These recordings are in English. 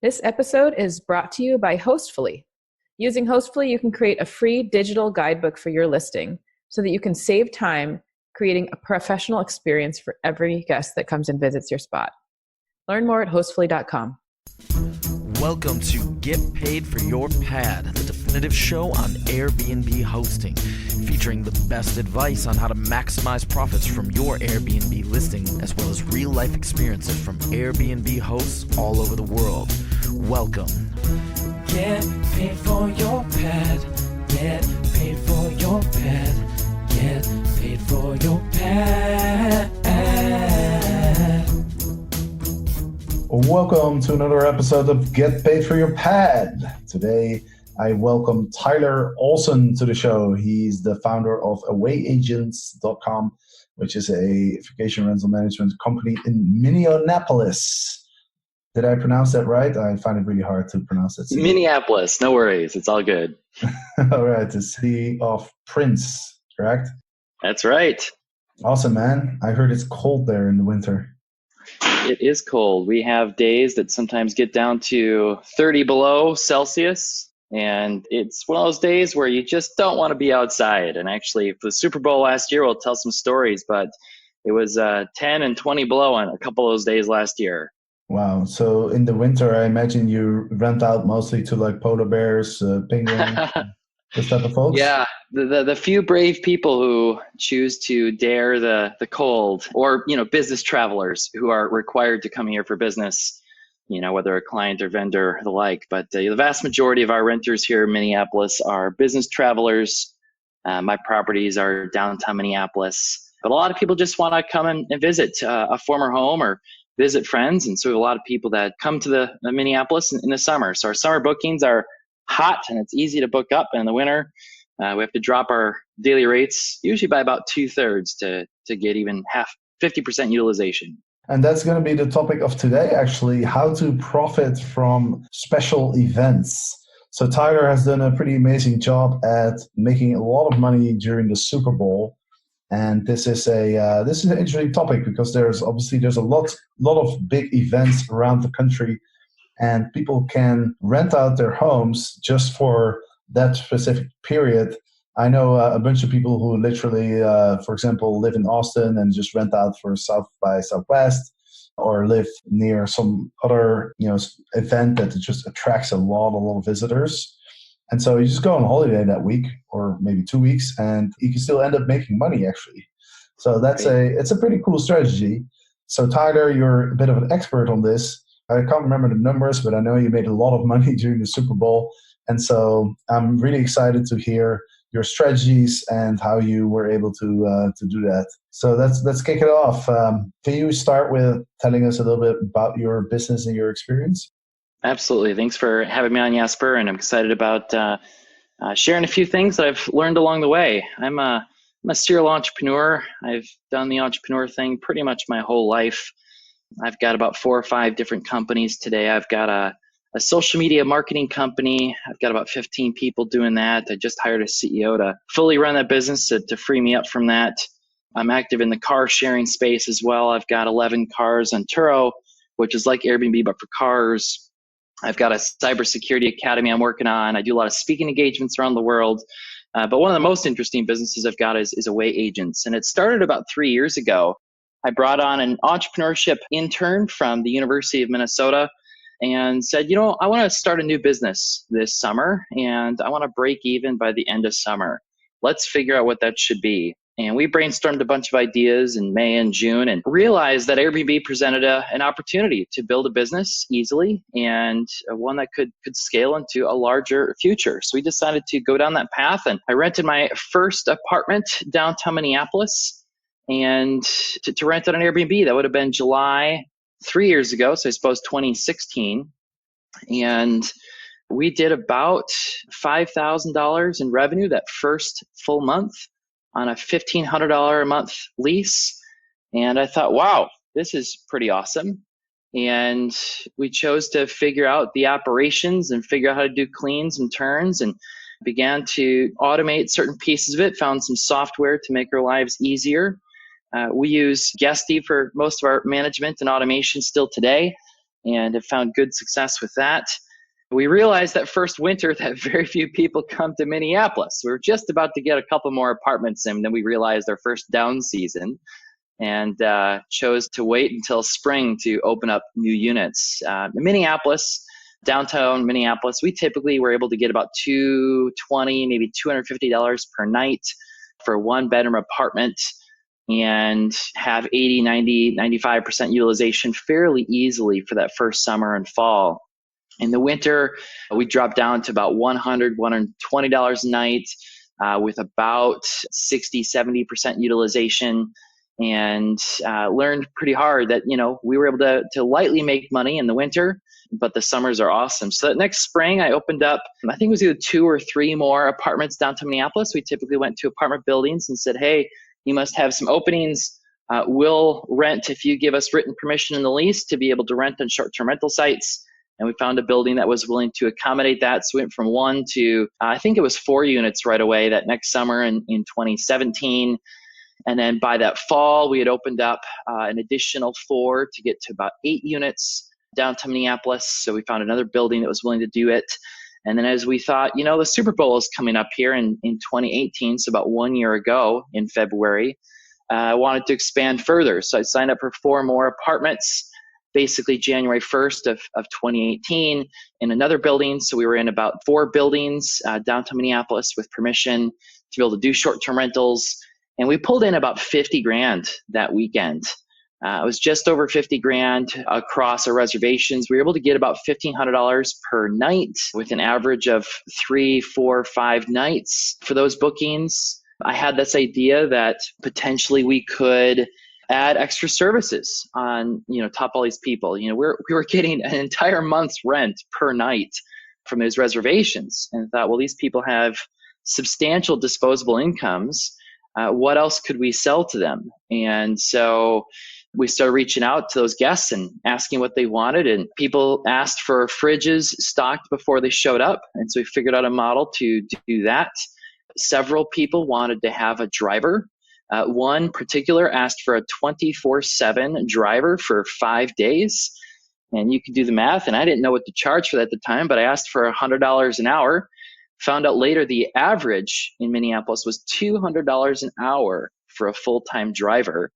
This episode is brought to you by Hostfully. Using Hostfully, you can create a free digital guidebook for your listing so that you can save time creating a professional experience for every guest that comes and visits your spot. Learn more at hostfully.com. Welcome to Get Paid for Your Pad, the definitive show on Airbnb hosting, featuring the best advice on how to maximize profits from your Airbnb listing, as well as real-life experiences from Airbnb hosts all over the world. Welcome. Get paid for your pad. Get paid for your pad. Get paid for your pad. Welcome to another episode of Get Paid for Your Pad. Today, I welcome Tyler Olson to the show. He's the founder of awayagents.com, which is a vacation rental management company in Minneapolis. Did I pronounce that right? I find it really hard to pronounce that. Minneapolis, no worries. It's all good. All right, the city of Prince, correct? That's right. Awesome, man. I heard it's cold there in the winter. It is cold. We have days that sometimes get down to 30 below Celsius, and it's one of those days where you just don't want to be outside. And actually, for the Super Bowl last year, we'll tell some stories, but it was 10 and 20 below on a couple of those days last year. Wow. So in the winter, I imagine you rent out mostly to like polar bears, penguins, this type of folks? Yeah, the few brave people who choose to dare the cold, or business travelers who are required to come here for business, whether a client or vendor or the like. But the vast majority of our renters here in Minneapolis are business travelers. My properties are downtown Minneapolis, but a lot of people just want to come and visit a former home or visit friends. And so we have a lot of people that come to the Minneapolis in the summer. So our summer bookings are hot and it's easy to book up. And in the winter, we have to drop our daily rates usually by about 2/3 to get even 50% utilization. And that's going to be the topic of today, actually, how to profit from special events. So Tyler has done a pretty amazing job at making a lot of money during the Super Bowl. And this is an interesting topic because there's a lot of big events around the country, and people can rent out their homes just for that specific period. I know a bunch of people who literally, for example, live in Austin and just rent out for South by Southwest, or live near some other event that just attracts a lot of visitors. And so you just go on holiday that week or maybe 2 weeks, and you can still end up making money actually. So it's a pretty cool strategy. So Tyler, you're a bit of an expert on this. I can't remember the numbers, but I know you made a lot of money during the Super Bowl. And so I'm really excited to hear your strategies and how you were able to do that. So let's kick it off. Can you start with telling us a little bit about your business and your experience? Absolutely. Thanks for having me on, Jasper. And I'm excited about sharing a few things that I've learned along the way. I'm a serial entrepreneur. I've done the entrepreneur thing pretty much my whole life. I've got about 4 or 5 different companies today. I've got a social media marketing company. I've got about 15 people doing that. I just hired a CEO to fully run that business to free me up from that. I'm active in the car sharing space as well. I've got 11 cars on Turo, which is like Airbnb, but for cars. I've got a cybersecurity academy I'm working on. I do a lot of speaking engagements around the world. But one of the most interesting businesses I've got is Away Agents. And it started about 3 years ago. I brought on an entrepreneurship intern from the University of Minnesota and said, I want to start a new business this summer and I want to break even by the end of summer. Let's figure out what that should be. And we brainstormed a bunch of ideas in May and June and realized that Airbnb presented an opportunity to build a business easily and one that could scale into a larger future. So we decided to go down that path, and I rented my first apartment downtown Minneapolis and to rent out an Airbnb. That would have been July 3 years ago, so I suppose 2016. And we did about $5,000 in revenue that first full month on a $1,500 a month lease. And I thought, wow, this is pretty awesome. And we chose to figure out the operations and figure out how to do cleans and turns, and began to automate certain pieces of it, found some software to make our lives easier. We use Guesty for most of our management and automation still today. and have found good success with that. We realized that first winter that very few people come to Minneapolis. We were just about to get a couple more apartments in, and then we realized our first down season and chose to wait until spring to open up new units. In Minneapolis, downtown Minneapolis, we typically were able to get about $220, maybe $250 per night for a one-bedroom apartment and have 80, 90, 95% utilization fairly easily for that first summer and fall. In the winter, we dropped down to about $100, $120 a night with about 60, 70% utilization, and learned pretty hard that, we were able to lightly make money in the winter, but the summers are awesome. So that next spring, I opened up, I think it was either 2 or 3 more apartments downtown Minneapolis. We typically went to apartment buildings and said, hey, you must have some openings. We'll rent if you give us written permission in the lease to be able to rent on short-term rental sites. And we found a building that was willing to accommodate that. So we went from 1 to, I think it was 4 units right away that next summer in 2017. And then by that fall, we had opened up an additional 4 to get to about 8 units downtown Minneapolis. So we found another building that was willing to do it. And then as we thought, the Super Bowl is coming up here in 2018, so about 1 year ago in February, I wanted to expand further. So I signed up for 4 more apartments, basically January 1st of 2018 in another building. So we were in about 4 buildings downtown Minneapolis with permission to be able to do short-term rentals. And we pulled in about 50 grand that weekend. It was just over 50 grand across our reservations. We were able to get about $1,500 per night with an average of 3, 4, 5 nights for those bookings. I had this idea that potentially we could add extra services on, top all these people. We were getting an entire month's rent per night from those reservations, and thought, well, these people have substantial disposable incomes. What else could we sell to them? And so we started reaching out to those guests and asking what they wanted. And people asked for fridges stocked before they showed up. And so we figured out a model to do that. Several people wanted to have a driver. One particular asked for a 24/7 driver for 5 days. And you could do the math. And I didn't know what to charge for that at the time, but I asked for $100 an hour. Found out later the average in Minneapolis was $200 an hour for a full-time driver,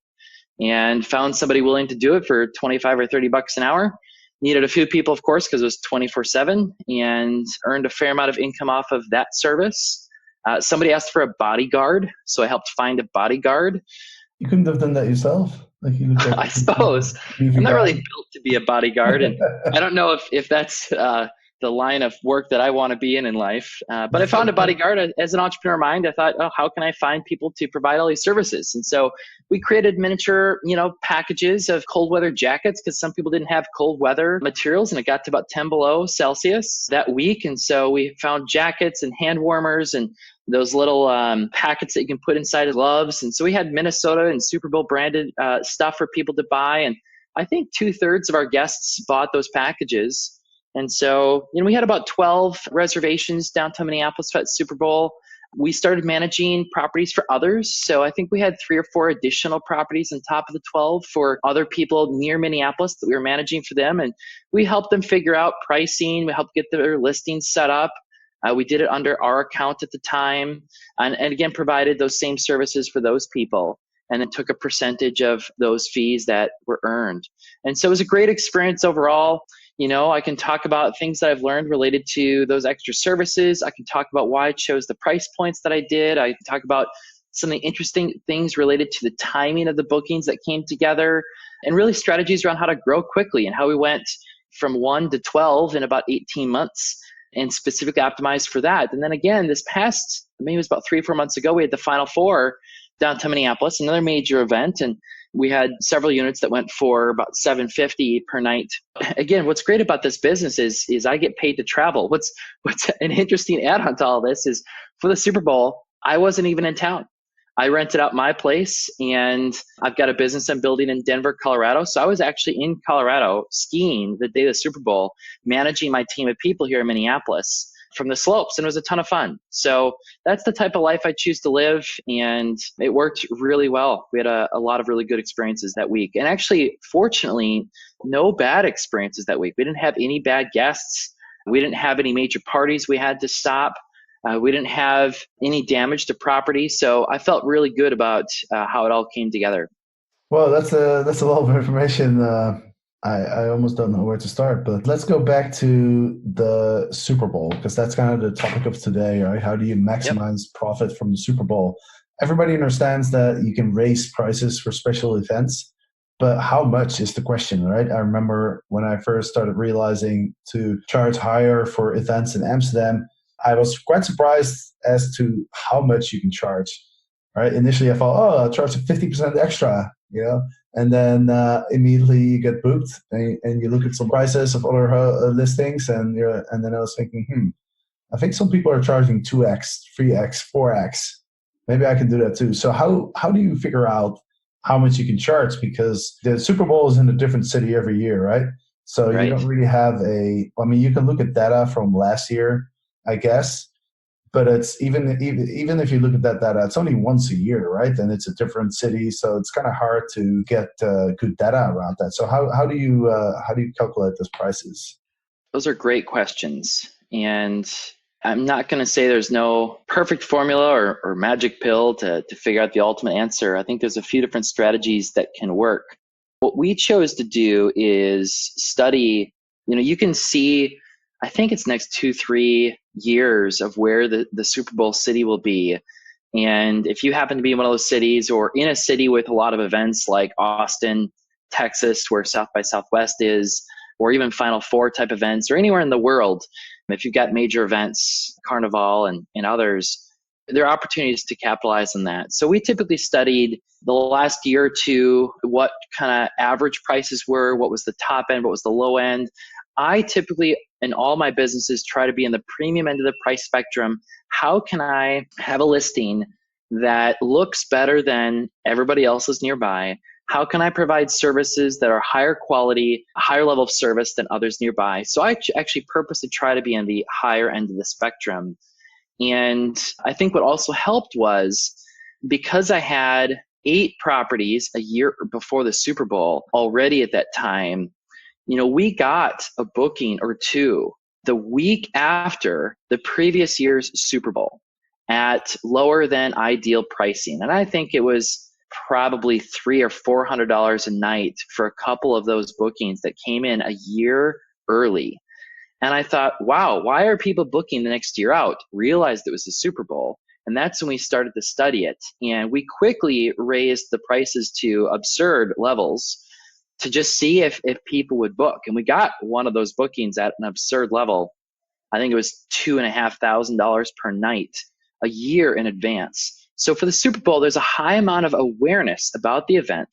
and found somebody willing to do it for 25 or 30 bucks an hour. Needed a few people, of course, because it was 24/7, and earned a fair amount of income off of that service. Somebody asked for a bodyguard, so I helped find a bodyguard. You couldn't have done that yourself? I suppose. I'm not really built to be a bodyguard, and I don't know if that's the line of work that I want to be in life. But I found a bodyguard. As an entrepreneur mind, I thought, how can I find people to provide all these services? And so we created miniature, packages of cold weather jackets, because some people didn't have cold weather materials, and it got to about 10 below Celsius that week. And so we found jackets and hand warmers and those little packets that you can put inside of gloves. And so we had Minnesota and Super Bowl branded stuff for people to buy. And I think 2/3 of our guests bought those packages. And so, we had about 12 reservations downtown Minneapolis at Super Bowl. We started managing properties for others. So I think we had 3 or 4 additional properties on top of the 12 for other people near Minneapolis that we were managing for them. And we helped them figure out pricing. We helped get their listings set up. We did it under our account at the time. And again, provided those same services for those people. And then took a percentage of those fees that were earned. And so it was a great experience overall. I can talk about things that I've learned related to those extra services. I can talk about why I chose the price points that I did. I can talk about some of the interesting things related to the timing of the bookings that came together, and really strategies around how to grow quickly and how we went from 1 to 12 in about 18 months and specifically optimized for that. And then again, this past, maybe it was about 3 or 4 months ago, we had the Final Four downtown Minneapolis, another major event. And we had several units that went for about $750 per night. Again, what's great about this business is I get paid to travel. What's an interesting add-on to all this is for the Super Bowl, I wasn't even in town. I rented out my place, and I've got a business I'm building in Denver, Colorado. So I was actually in Colorado skiing the day of the Super Bowl, managing my team of people here in Minneapolis. from the slopes, and it was a ton of fun. So that's the type of life I choose to live, and it worked really well. We had a lot of really good experiences that week. And actually, fortunately, no bad experiences that week. We didn't have any bad guests. We didn't have any major parties we had to stop. We didn't have any damage to property. So I felt really good about how it all came together. Well, that's a lot of information. I almost don't know where to start, but let's go back to the Super Bowl, because that's kind of the topic of today, right? How do you maximize profit from the Super Bowl? Everybody understands that you can raise prices for special events, but how much is the question, right? I remember when I first started realizing to charge higher for events in Amsterdam, I was quite surprised as to how much you can charge, right? Initially, I thought, oh, I'll charge 50% extra, and then immediately you get booked, and you look at some prices of other listings, and then I was thinking, I think some people are charging 2x, 3x, 4x. Maybe I can do that too. So how do you figure out how much you can charge? Because the Super Bowl is in a different city every year, right? So you don't really have you can look at data from last year, I guess, but it's even if you look at that data, it's only once a year, right? And it's a different city, so it's kind of hard to get good data around that. So how do you calculate those prices? Those are great questions, and I'm not going to say there's no perfect formula or magic pill to figure out the ultimate answer. I think there's a few different strategies that can work. What we chose to do is study, you can see, I think it's next 2-3 years of where the Super Bowl city will be. And if you happen to be in one of those cities, or in a city with a lot of events like Austin, Texas, where South by Southwest is, or even Final Four type events, or anywhere in the world, if you've got major events, Carnival and others, there are opportunities to capitalize on that. So we typically studied the last year or two, what kind of average prices were, what was the top end, what was the low end. I typically, in all my businesses, try to be in the premium end of the price spectrum. How can I have a listing that looks better than everybody else's nearby? How can I provide services that are higher quality, higher level of service than others nearby? So I actually purposely try to be in the higher end of the spectrum. And I think what also helped was, because I had 8 properties a year before the Super Bowl already at that time, we got a booking or 2 the week after the previous year's Super Bowl at lower than ideal pricing. And I think it was probably $300 or $400 a night for a couple of those bookings that came in a year early. And I thought, wow, why are people booking the next year out? Realized it was the Super Bowl. And that's when we started to study it. And we quickly raised the prices to absurd levels to just see if people would book. And we got one of those bookings at an absurd level. I think it was $2,500 per night a year in advance. So for the Super Bowl, there's a high amount of awareness about the event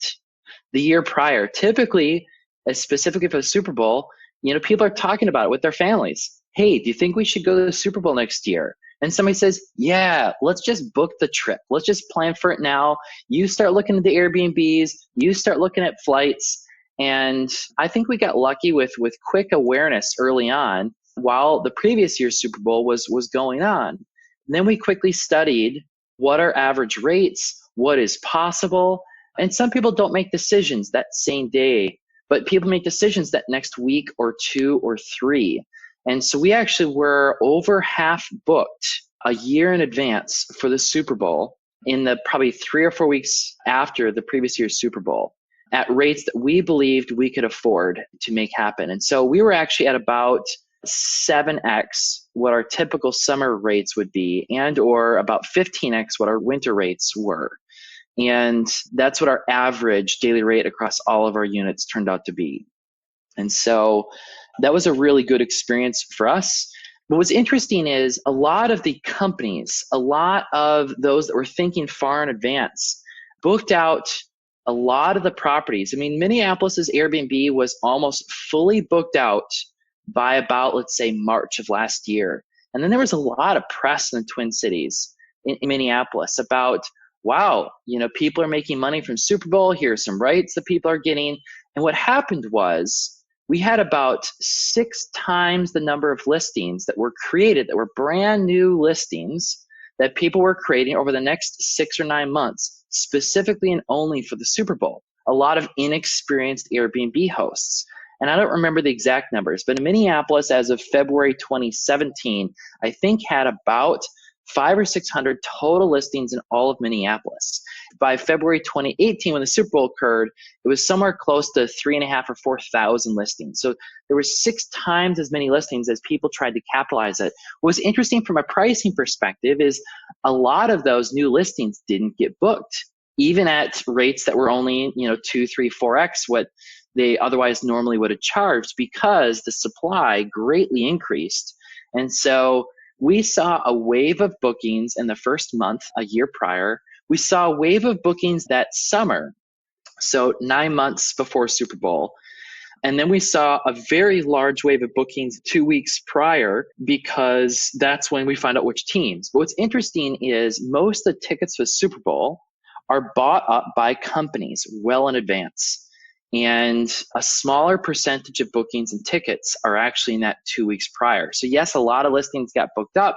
the year prior. Typically, specifically for the Super Bowl, people are talking about it with their families. Hey, do you think we should go to the Super Bowl next year? And somebody says, yeah, let's just book the trip. Let's just plan for it now. You start looking at the Airbnbs. You start looking at flights. And I think we got lucky with quick awareness early on while the previous year's Super Bowl was going on. And then we quickly studied what are average rates, what is possible. And some people don't make decisions that same day, but people make decisions that next week or 2 or 3. And so we actually were over half booked a year in advance for the Super Bowl in the probably 3 or 4 weeks after the previous year's Super Bowl at rates that we believed we could afford to make happen. And so we were actually at about 7x what our typical summer rates would be, and or about 15x what our winter rates were. And that's what our average daily rate across all of our units turned out to be. And so that was a really good experience for us. What was interesting is a lot of the companies, a lot of those that were thinking far in advance, booked out a lot of the properties. I mean, Minneapolis's Airbnb was almost fully booked out by about, let's say, March of last year. And then there was a lot of press in the Twin Cities in Minneapolis about, wow, people are making money from Super Bowl. Here's some rights that people are getting. And what happened was we had about 6 times the number of listings that were created, that were brand new listings that people were creating over the next 6 or 9 months, specifically and only for the Super Bowl. A lot of inexperienced Airbnb hosts. And I don't remember the exact numbers, but in Minneapolis, as of February 2017, I think had about 500 or 600 total listings in all of Minneapolis. By February 2018, when the Super Bowl occurred, it was somewhere close to 3,500 or 4,000 listings. So there were 6 times as many listings as people tried to capitalize it. What was interesting from a pricing perspective is a lot of those new listings didn't get booked, even at rates that were only 2, 3, 4x what they otherwise normally would have charged, because the supply greatly increased. And so we saw a wave of bookings in the first month a year prior. We saw a wave of bookings that summer, so 9 months before Super Bowl. And then we saw a very large wave of bookings 2 weeks prior, because that's when we find out which teams. But what's interesting is most of the tickets for Super Bowl are bought up by companies well in advance. And a smaller percentage of bookings and tickets are actually in that 2 weeks prior. So yes, a lot of listings got booked up.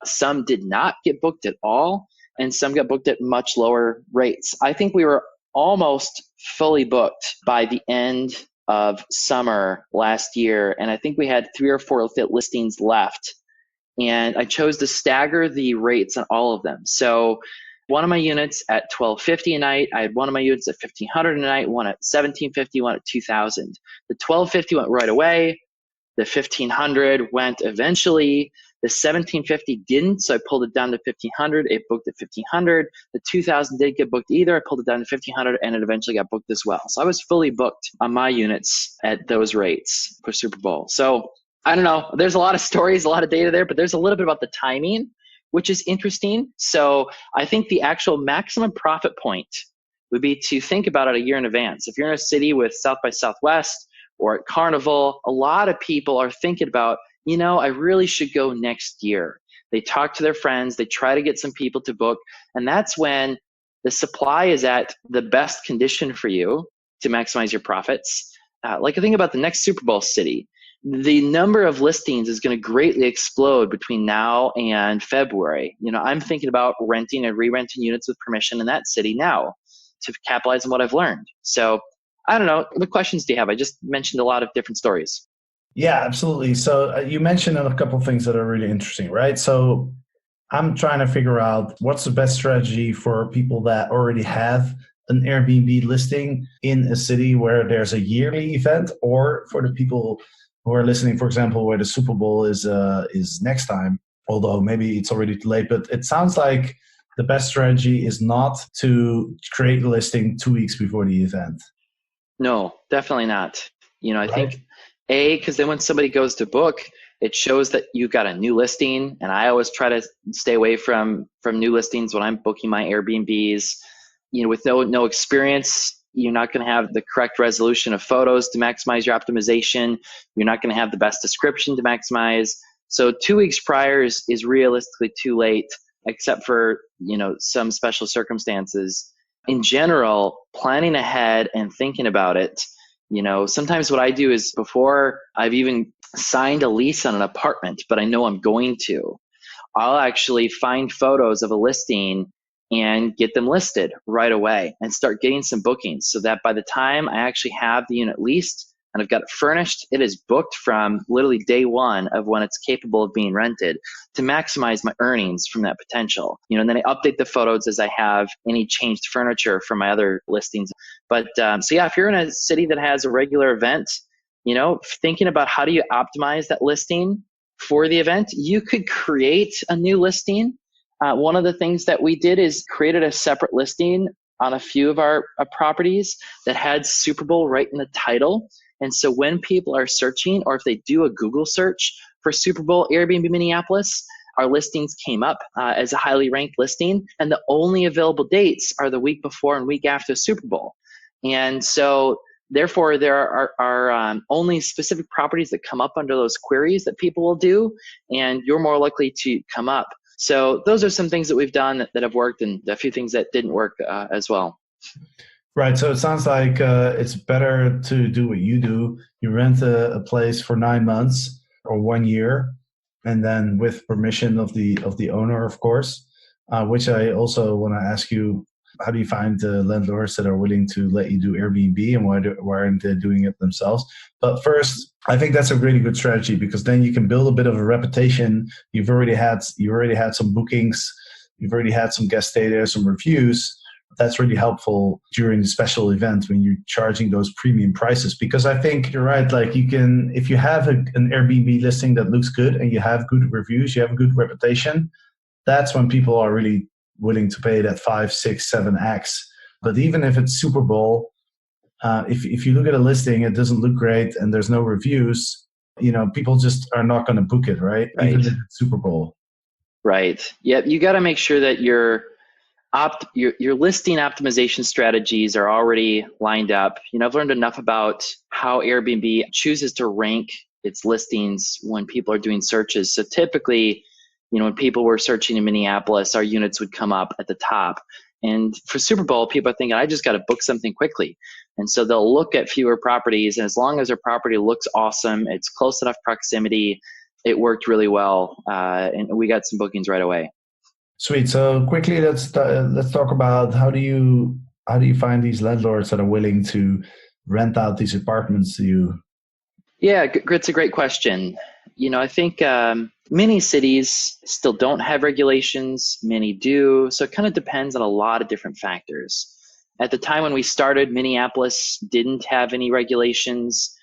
Some did not get booked at all, and some got booked at much lower rates. I think we were almost fully booked by the end of summer last year, and I think we had 3 or 4 listings left. And I chose to stagger the rates on all of them. So one of my units at $1,250 a night. I had one of my units at $1,500 a night, one at $1,750, one at $2,000. The $1,250 went right away. The $1,500 went eventually. The $1,750 didn't, so I pulled it down to $1,500. It booked at $1,500. The $2,000 didn't get booked either. I pulled it down to $1,500, and it eventually got booked as well. So I was fully booked on my units at those rates for Super Bowl. So I don't know. There's a lot of stories, a lot of data there, but there's a little bit about the timing, which is interesting. So I think the actual maximum profit point would be to think about it a year in advance. If you're in a city with South by Southwest or at Carnival, a lot of people are thinking about, I really should go next year. They talk to their friends, they try to get some people to book, and that's when the supply is at the best condition for you to maximize your profits. Like I think about the next Super Bowl city. The number of listings is going to greatly explode between now and February. I'm thinking about renting and re-renting units with permission in that city now to capitalize on what I've learned. So I don't know. What questions do you have? I just mentioned a lot of different stories. Yeah, absolutely. So you mentioned a couple of things that are really interesting, right? So I'm trying to figure out what's the best strategy for people that already have an Airbnb listing in a city where there's a yearly event, or for the people who are listening, for example, where the Super Bowl is next time, although maybe it's already too late. But it sounds like the best strategy is not to create a listing 2 weeks before the event. No, definitely not. I Right. think because then when somebody goes to book, it shows that you've got a new listing. And I always try to stay away from new listings when I'm booking my Airbnbs. With no experience, you're not going to have the correct resolution of photos to maximize your optimization. You're not going to have the best description to maximize. So 2 weeks prior is realistically too late, except for, some special circumstances. In general, planning ahead and thinking about it, sometimes what I do is before I've even signed a lease on an apartment, but I know I'm going to, I'll actually find photos of a listing and get them listed right away and start getting some bookings, so that by the time I actually have the unit leased and I've got it furnished, it is booked from literally day one of when it's capable of being rented, to maximize my earnings from that potential. And then I update the photos as I have any changed furniture from my other listings. But so yeah, if you're in a city that has a regular event, thinking about how do you optimize that listing for the event, you could create a new listing. One of the things that we did is created a separate listing on a few of our properties that had Super Bowl right in the title. And so when people are searching, or if they do a Google search for Super Bowl Airbnb Minneapolis, our listings came up as a highly ranked listing. And the only available dates are the week before and week after Super Bowl. And so therefore, there are only specific properties that come up under those queries that people will do, and you're more likely to come up. So those are some things that we've done that have worked, and a few things that didn't work as well. Right. So it sounds like it's better to do what you do. You rent a place for 9 months or 1 year, and then with permission of the owner, of course. Which I also want to ask you: how do you find the landlords that are willing to let you do Airbnb, and why aren't they doing it themselves? But first, I think that's a really good strategy because then you can build a bit of a reputation. You already had some bookings. You've already had some guest stay there, some reviews. That's really helpful during the special event when you're charging those premium prices. Because I think you're right. Like you can, if you have an Airbnb listing that looks good and you have good reviews, you have a good reputation, that's when people are really willing to pay that 5, 6, 7x. But even if it's Super Bowl, if you look at a listing, it doesn't look great and there's no reviews, people just are not going to book it, right? Right. Even if it's Super Bowl. Right. Yep. You got to make sure that your listing optimization strategies are already lined up. I've learned enough about how Airbnb chooses to rank its listings when people are doing searches. So typically, when people were searching in Minneapolis, our units would come up at the top. And for Super Bowl, people are thinking, I just got to book something quickly. And so they'll look at fewer properties. And as long as their property looks awesome, it's close enough proximity, it worked really well. And we got some bookings right away. Sweet. So quickly, let's talk about how do you find these landlords that are willing to rent out these apartments to you? Yeah, it's a great question. I think many cities still don't have regulations, many do. So it kind of depends on a lot of different factors. At the time when we started, Minneapolis didn't have any regulations.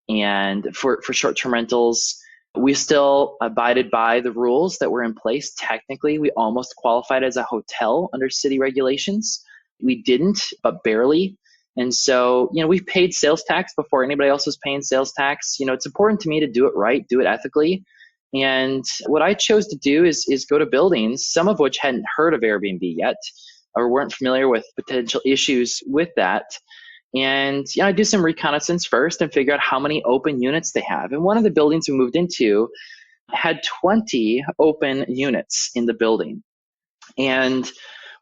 And for short-term rentals, we still abided by the rules that were in place. Technically, we almost qualified as a hotel under city regulations. We didn't, but barely. And so, we've paid sales tax before anybody else was paying sales tax. It's important to me to do it right, do it ethically. And what I chose to do is go to buildings, some of which hadn't heard of Airbnb yet or weren't familiar with potential issues with that. And I do some reconnaissance first and figure out how many open units they have. And one of the buildings we moved into had 20 open units in the building. And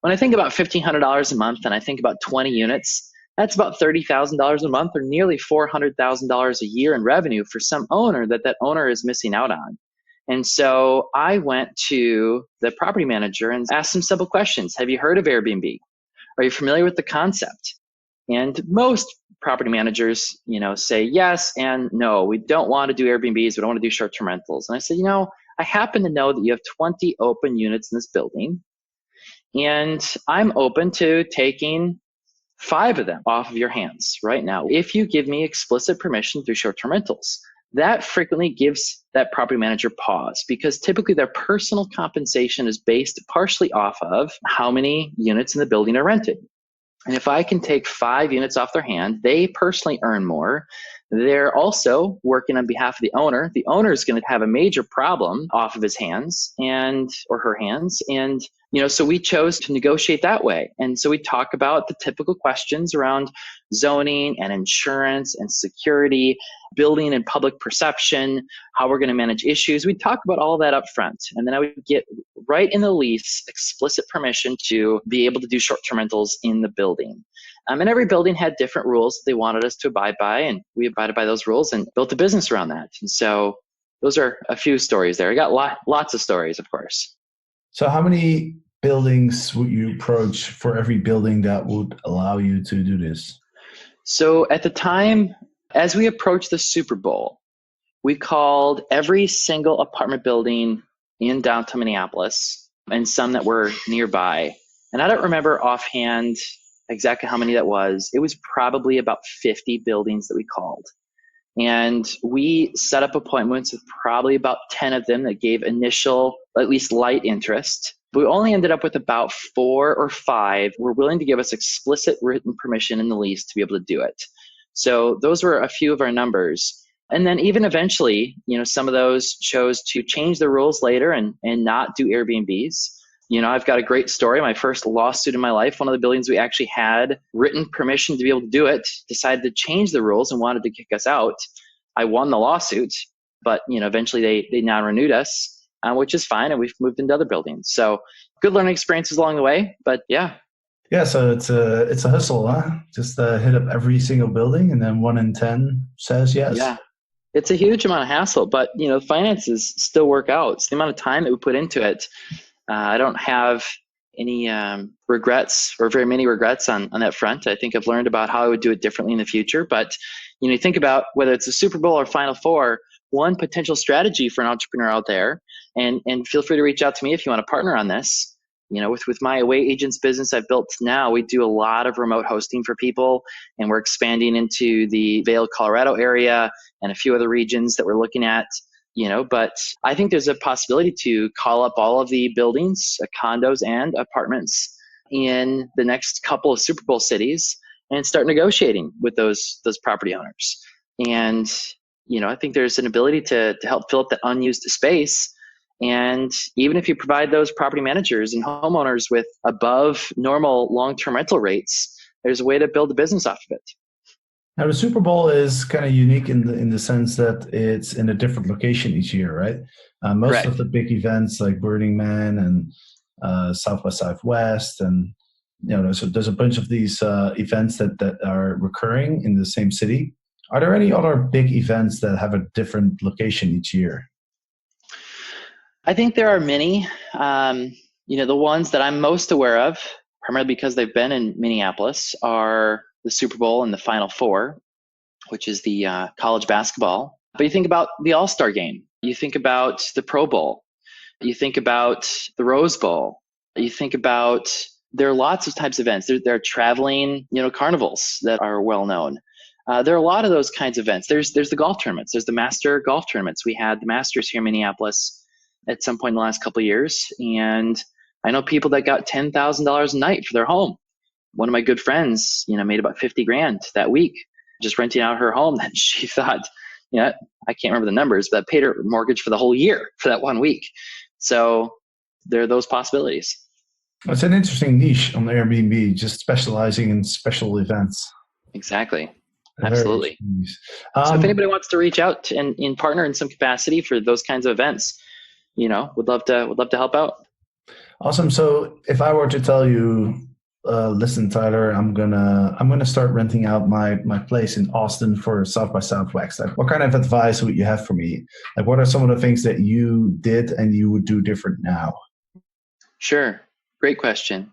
when I think about $1,500 a month and I think about 20 units, that's about $30,000 a month or nearly $400,000 a year in revenue for some owner that owner is missing out on. And so I went to the property manager and asked some simple questions. Have you heard of Airbnb? Are you familiar with the concept? And most property managers, say yes and no. We don't want to do Airbnbs. We don't want to do short-term rentals. And I said, I happen to know that you have 20 open units in this building, and I'm open to taking 5 of them off of your hands right now if you give me explicit permission through short-term rentals. That frequently gives that property manager pause because typically their personal compensation is based partially off of how many units in the building are rented. And if I can take 5 units off their hand, they personally earn more. They're also working on behalf of the owner. The owner is going to have a major problem off of his hands or her hands. And, so we chose to negotiate that way. And so we talk about the typical questions around zoning and insurance and security, building and public perception, how we're going to manage issues. We talk about all that up front. And then I would get right in the lease explicit permission to be able to do short-term rentals in the building. And every building had different rules that they wanted us to abide by, and we abided by those rules and built a business around that. And so those are a few stories there. I got lots of stories, of course. So how many buildings would you approach for every building that would allow you to do this? So at the time, as we approached the Super Bowl, we called every single apartment building in downtown Minneapolis and some that were nearby. And I don't remember offhand exactly how many that was. It was probably about 50 buildings that we called. And we set up appointments with probably about 10 of them that gave initial, at least light interest. But we only ended up with about 4 or 5 were willing to give us explicit written permission in the lease to be able to do it. So those were a few of our numbers. And then even eventually, some of those chose to change the rules later and not do Airbnbs. I've got a great story. My first lawsuit in my life, one of the buildings we actually had written permission to be able to do it, decided to change the rules and wanted to kick us out. I won the lawsuit, but eventually they now renewed us, which is fine, and we've moved into other buildings. So good learning experiences along the way, but yeah, Yeah, so it's a hustle, huh? Just hit up every single building, and then 1 in 10 says yes. Yeah. It's a huge amount of hassle, but finances still work out. It's the amount of time that we put into it. I don't have any regrets or very many regrets on that front. I think I've learned about how I would do it differently in the future. But you think about whether it's the Super Bowl or Final Four, one potential strategy for an entrepreneur out there, and feel free to reach out to me if you want to partner on this. With my away agents business I've built now, we do a lot of remote hosting for people, and we're expanding into the Vail, Colorado area and a few other regions that we're looking at. But I think there's a possibility to call up all of the buildings, condos and apartments in the next couple of Super Bowl cities and start negotiating with those property owners. And, I think there's an ability to help fill up that unused space. And even if you provide those property managers and homeowners with above normal long-term rental rates, there's a way to build a business off of it. Now, the Super Bowl is kind of unique in the sense that it's in a different location each year, right? Most Correct. of the big events like Burning Man and South by Southwest, and there's a bunch of these events that are recurring in the same city. Are there any other big events that have a different location each year? I think there are many. The ones that I'm most aware of, primarily because they've been in Minneapolis, are the Super Bowl and the Final Four, which is the college basketball. But you think about the All-Star game. You think about the Pro Bowl. You think about the Rose Bowl. You think about, there are lots of types of events. There are traveling, carnivals that are well known. There are a lot of those kinds of events. There's the golf tournaments. There's the master golf tournaments. We had the Masters here in Minneapolis at some point in the last couple of years. And I know people that got $10,000 a night for their home. One of my good friends, made about 50 grand that week just renting out her home that she thought, I can't remember the numbers, but paid her mortgage for the whole year for that 1 week. So there are those possibilities. It's an interesting niche on Airbnb, just specializing in special events. Exactly. Absolutely. So if anybody wants to reach out and partner in some capacity for those kinds of events, would love to help out. Awesome. So if I were to tell you, listen, Tyler, I'm gonna start renting out my place in Austin for South by Southwest. Like, what kind of advice would you have for me? Like, what are some of the things that you did and you would do different now? Sure. Great question.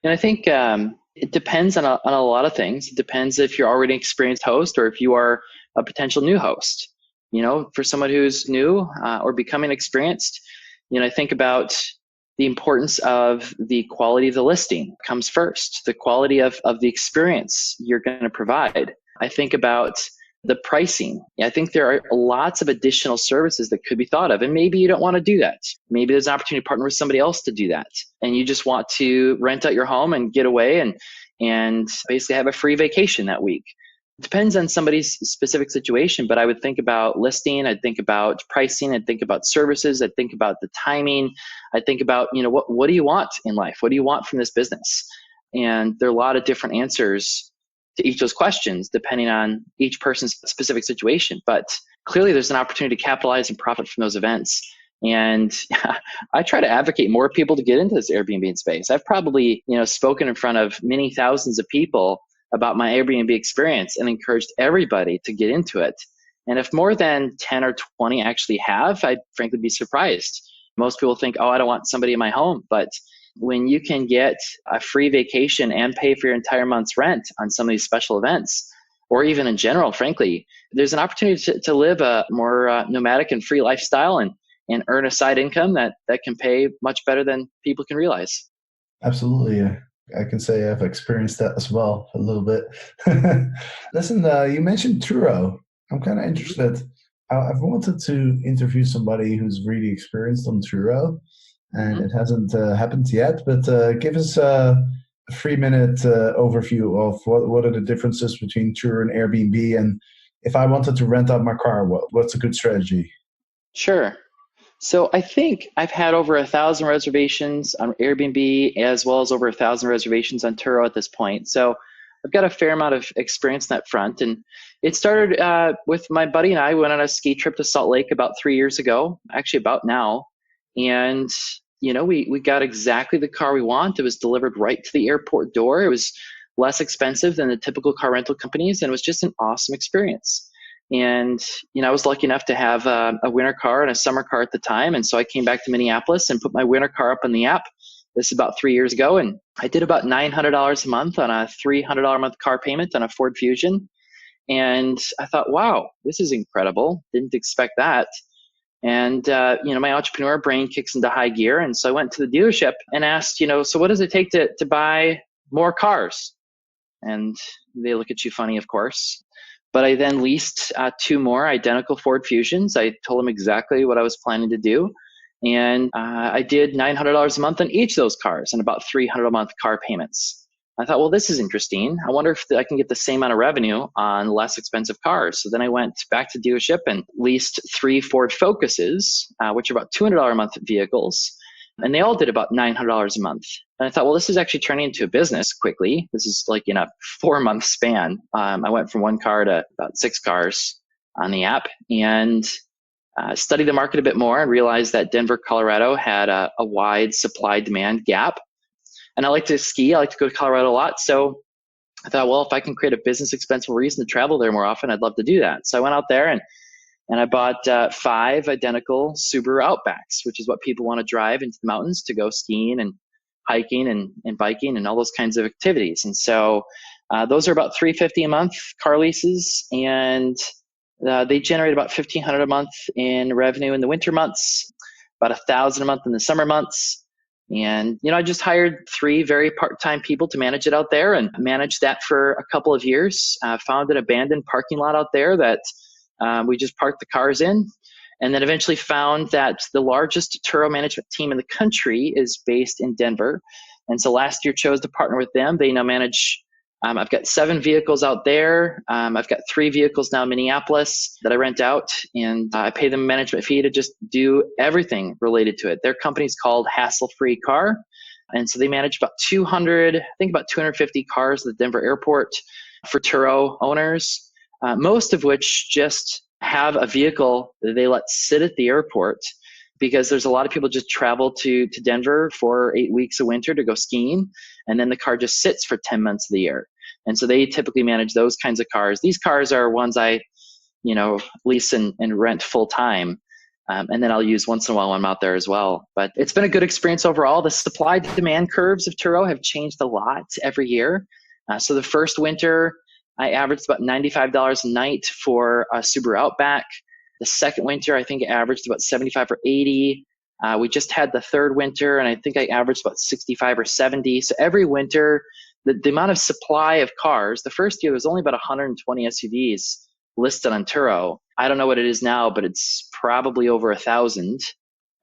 And I think it depends on a lot of things. It depends if you're already an experienced host or if you are a potential new host. For someone who's new or becoming experienced, I think about the importance of the quality of the listing comes first, the quality of the experience you're going to provide. I think about the pricing. I think there are lots of additional services that could be thought of, and maybe you don't want to do that. Maybe there's an opportunity to partner with somebody else to do that, and you just want to rent out your home and get away and basically have a free vacation that week. It depends on somebody's specific situation, but I would think about listing, I'd think about pricing, I'd think about services, I'd think about the timing, I'd think about, what do you want in life? What do you want from this business? And there are a lot of different answers to each of those questions depending on each person's specific situation. But clearly there's an opportunity to capitalize and profit from those events. And I try to advocate more people to get into this Airbnb space. I've probably, spoken in front of many thousands of people about my Airbnb experience and encouraged everybody to get into it. And if more than 10 or 20 actually have, I'd frankly be surprised. Most people think, I don't want somebody in my home. But when you can get a free vacation and pay for your entire month's rent on some of these special events, or even in general, frankly, there's an opportunity to live a more nomadic and free lifestyle and earn a side income that can pay much better than people can realize. Absolutely. I can say I've experienced that as well a little bit. Listen, you mentioned Turo. I'm kind of interested. I've wanted to interview somebody who's really experienced on Turo, and it hasn't happened yet. But give us a 3-minute overview of what are the differences between Turo and Airbnb, and if I wanted to rent out my car, what's a good strategy? Sure. So I think I've had over 1,000 reservations on Airbnb as well as over 1,000 reservations on Turo at this point. So I've got a fair amount of experience in that front. And it started with my buddy and I. We went on a ski trip to Salt Lake about 3 years ago, actually about now. And, we got exactly the car we want. It was delivered right to the airport door. It was less expensive than the typical car rental companies, and it was just an awesome experience. And, I was lucky enough to have a winter car and a summer car at the time. And so I came back to Minneapolis and put my winter car up on the app. This is about 3 years ago. And I did about $900 a month on a $300 a month car payment on a Ford Fusion. And I thought, wow, this is incredible. Didn't expect that. And, my entrepreneur brain kicks into high gear. And so I went to the dealership and asked, so what does it take to buy more cars? And they look at you funny, of course. But I then leased 2 more identical Ford Fusions. I told them exactly what I was planning to do. And I did $900 a month on each of those cars and about $300 a month car payments. I thought, well, this is interesting. I wonder if I can get the same amount of revenue on less expensive cars. So then I went back to dealership and leased 3 Ford Focuses, which are about $200 a month vehicles. And they all did about $900 a month. And I thought, well, this is actually turning into a business quickly. This is like in a 4-month span. I went from 1 car to about 6 cars on the app, and studied the market a bit more and realized that Denver, Colorado had a wide supply-demand gap. And I like to ski. I like to go to Colorado a lot. So I thought, well, if I can create a business expensive reason to travel there more often, I'd love to do that. So I went out there and I bought 5 identical Subaru Outbacks, which is what people want to drive into the mountains to go skiing and hiking and biking and all those kinds of activities. And so those are about $350 a month car leases, and they generate about $1,500 a month in revenue in the winter months, about $1,000 a month in the summer months. And, I just hired 3 very part-time people to manage it out there, and managed that for a couple of years. Found an abandoned parking lot out there that we just parked the cars in, and then eventually found that the largest Turo management team in the country is based in Denver. And so last year chose to partner with them. They now manage, I've got 7 vehicles out there. I've got 3 vehicles now in Minneapolis that I rent out, and I pay them a management fee to just do everything related to it. Their company's called Hassle Free Car. And so they manage about 250 cars at the Denver airport for Turo owners. Most of which just have a vehicle that they let sit at the airport, because there's a lot of people just travel to Denver for 8 weeks of winter to go skiing, and then the car just sits for 10 months of the year. And so they typically manage those kinds of cars. These cars are ones I, lease and rent full time. And then I'll use once in a while when I'm out there as well. But it's been a good experience overall. The supply demand curves of Turo have changed a lot every year. So the first winter, I averaged about $95 a night for a Subaru Outback. The second winter, I think I averaged about $75 or $80. We just had the third winter, and I think I averaged about $65 or $70. So every winter, the amount of supply of cars, the first year there was only about 120 SUVs listed on Turo. I don't know what it is now, but it's probably over 1,000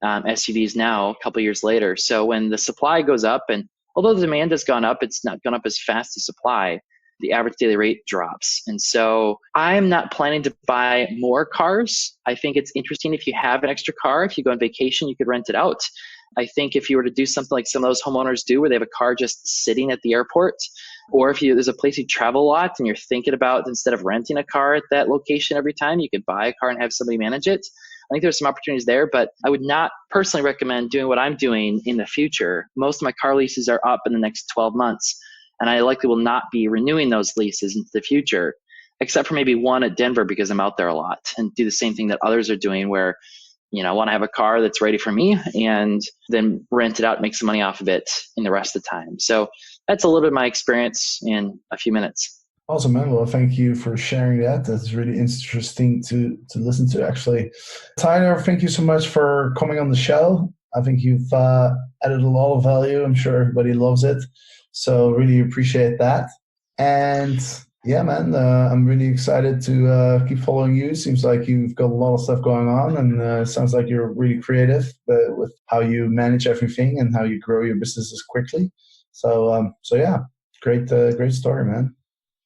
SUVs now, a couple of years later. So when the supply goes up, and although the demand has gone up, it's not gone up as fast as supply. The average daily rate drops. And so I'm not planning to buy more cars. I think it's interesting if you have an extra car. If you go on vacation, you could rent it out. I think if you were to do something like some of those homeowners do, where they have a car just sitting at the airport, or if there's a place you travel a lot and you're thinking about, instead of renting a car at that location every time, you could buy a car and have somebody manage it. I think there's some opportunities there, but I would not personally recommend doing what I'm doing in the future. Most of my car leases are up in the next 12 months. And I likely will not be renewing those leases into the future, except for maybe one at Denver, because I'm out there a lot, and do the same thing that others are doing, where, I want to have a car that's ready for me and then rent it out, make some money off of it in the rest of the time. So that's a little bit of my experience in a few minutes. Awesome, man. Well, thank you for sharing that. That's really interesting to listen to, actually. Tyler, thank you so much for coming on the show. I think you've added a lot of value. I'm sure everybody loves it. So really appreciate that. And yeah, man, I'm really excited to keep following you. Seems like you've got a lot of stuff going on, and sounds like you're really creative with how you manage everything and how you grow your businesses quickly. So yeah, great story, man.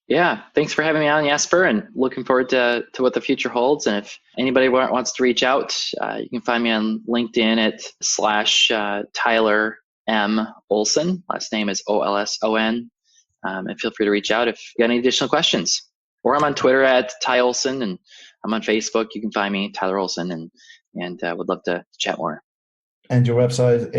Yeah, thanks for having me on, Jasper, and looking forward to what the future holds. And if anybody wants to reach out, you can find me on LinkedIn at /Tyler M. Olson. Last name is Olson. And feel free to reach out if you got any additional questions. Or I'm on Twitter at Ty Olson, and I'm on Facebook. You can find me, Tyler Olson, and would love to chat more. And your website,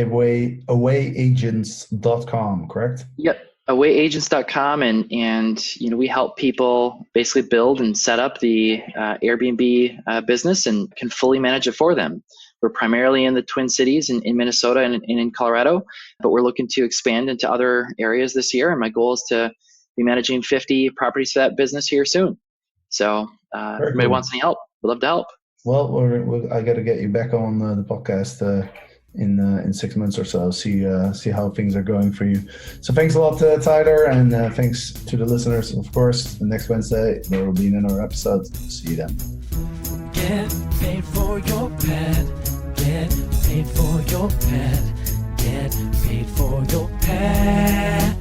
awayagents.com, correct? Yep. Awayagents.com, and we help people basically build and set up the Airbnb business and can fully manage it for them. We're primarily in the Twin Cities in Minnesota and in Colorado, but we're looking to expand into other areas this year. And my goal is to be managing 50 properties for that business here soon. So if anybody wants any help, we'd love to help. Well, I got to get you back on the podcast in 6 months or so. See how things are going for you. So thanks a lot, Tyler, and thanks to the listeners. Of course, next Wednesday there will be another episode. See you then. Get paid for your pad. Get paid for your pad. Get paid for your pad.